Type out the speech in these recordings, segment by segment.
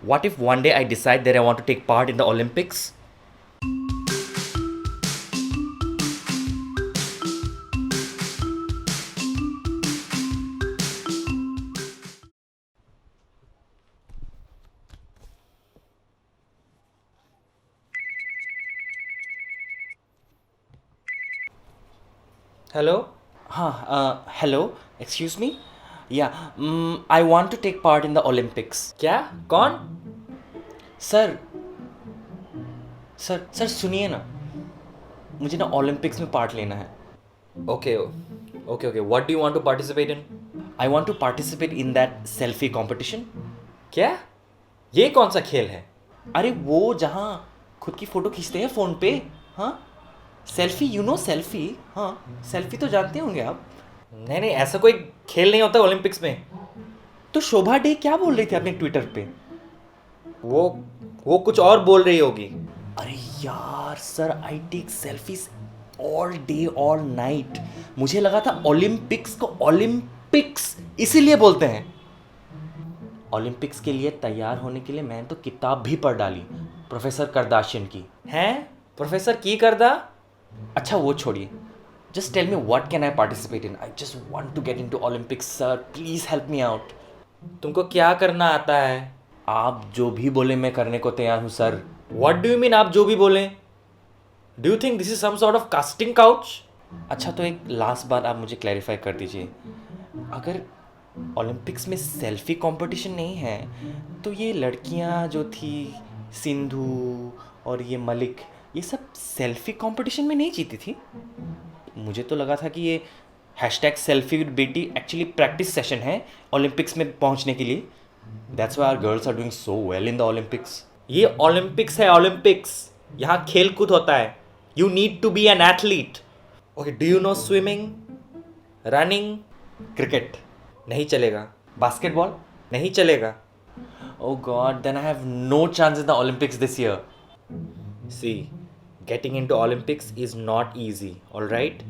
What if one day I decide that I want to take part in the Olympics? Hello? Hello? Excuse me? Yeah, I want to take part in the Olympics. क्या? कौन? Sir sir सुनिए ना, मुझे ना Olympics में part लेना है. Okay, okay. What do you want to participate in? I want to participate in that selfie competition. क्या? ये कौन सा खेल है? अरे वो जहाँ खुद की फोटो खींचते हैं फ़ोन पे. हाँ, सेल्फी, यू नो सेल्फी. हाँ, सेल्फी तो जानते होंगे आप. नहीं, ऐसा कोई खेल नहीं होता ओलंपिक्स में. तो शोभा डे क्या बोल रही थी आपने ट्विटर पे? वो कुछ और बोल रही होगी. अरे यार sir, I take selfies all day all night. मुझे लगा था ओलंपिक्स को ओलंपिक्स इसीलिए बोलते हैं. ओलंपिक्स के लिए तैयार होने के लिए मैंने तो किताब भी पढ़ डाली प्रोफेसर करदाशियन की. हैं? प्रोफेसर की करदा? अच्छा वो छोड़िए. Just tell me what can I participate in. I just want to get into Olympics sir. Please help me out. तुमको क्या करना आता है? आप जो भी बोले मैं करने को तैयार हूँ sir. What do you mean आप जो भी बोले? Do you think this is some sort of casting couch? अच्छा तो एक लास्ट बात आप मुझे क्लैरिफाई कर दीजिए. अगर ओलंपिक्स में सेल्फी कंपटीशन नहीं है तो ये लड़कियां जो थी सिंधु और ये मलिक, ये सब सेल्फी कंपटीशन में नहीं जीती थी. मुझे तो लगा था कि ये हैशटैग सेल्फी विद बेटी एक्चुअली प्रैक्टिस सेशन है ओलंपिक्स में पहुंचने के लिए. That's why our girls are doing so well in the Olympics. ये ओलंपिक्स है, ओलंपिक्स. यहाँ खेल कूद होता है. You need to be an athlete. Okay, do you know swimming, running, cricket? नहीं चलेगा. बास्केटबॉल? नहीं चलेगा. Oh God, then I have no chance in the Olympics this year. See, getting into Olympics is not easy, alright?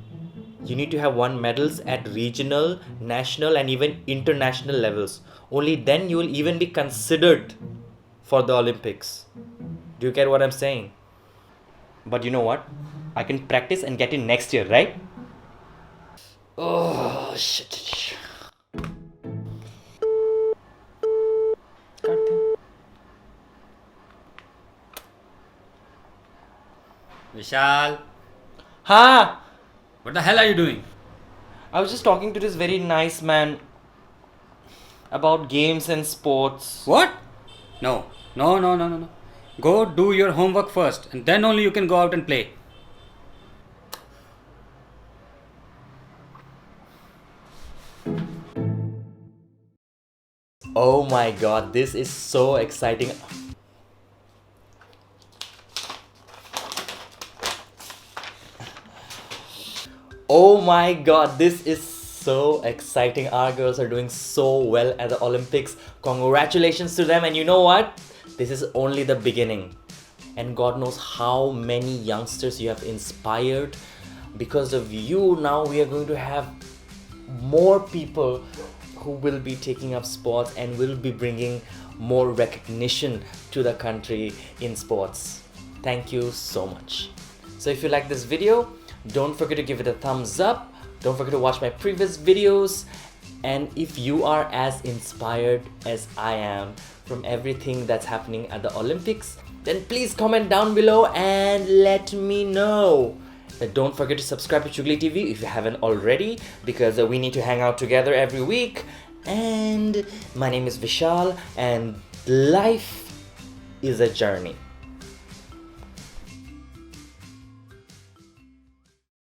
You need to have won medals at regional, national and even international levels. Only then you will even be considered for the Olympics. Do you get what I'm saying? But you know what? I can practice and get in next year, right? Oh, shit. Vishal, Ha! what the hell are you doing? I was just talking to this very nice man about games and sports. What? No. Go do your homework first and then only you can go out and play. Oh my God, this is so exciting. Oh my God, this is so exciting. Our girls are doing so well at the Olympics. Congratulations to them. And you know what? This is only the beginning. And God knows how many youngsters you have inspired. Because of you, now we are going to have more people who will be taking up sports and will be bringing more recognition to the country in sports. Thank you so much. So if you like this video, don't forget to give it a thumbs up. Don't forget to watch my previous videos. And if you are as inspired as I am from everything that's happening at the Olympics, then please comment down below and let me know. And don't forget to subscribe to Chugli TV if you haven't already, because we need to hang out together every week. And my name is Vishal, and life is a journey.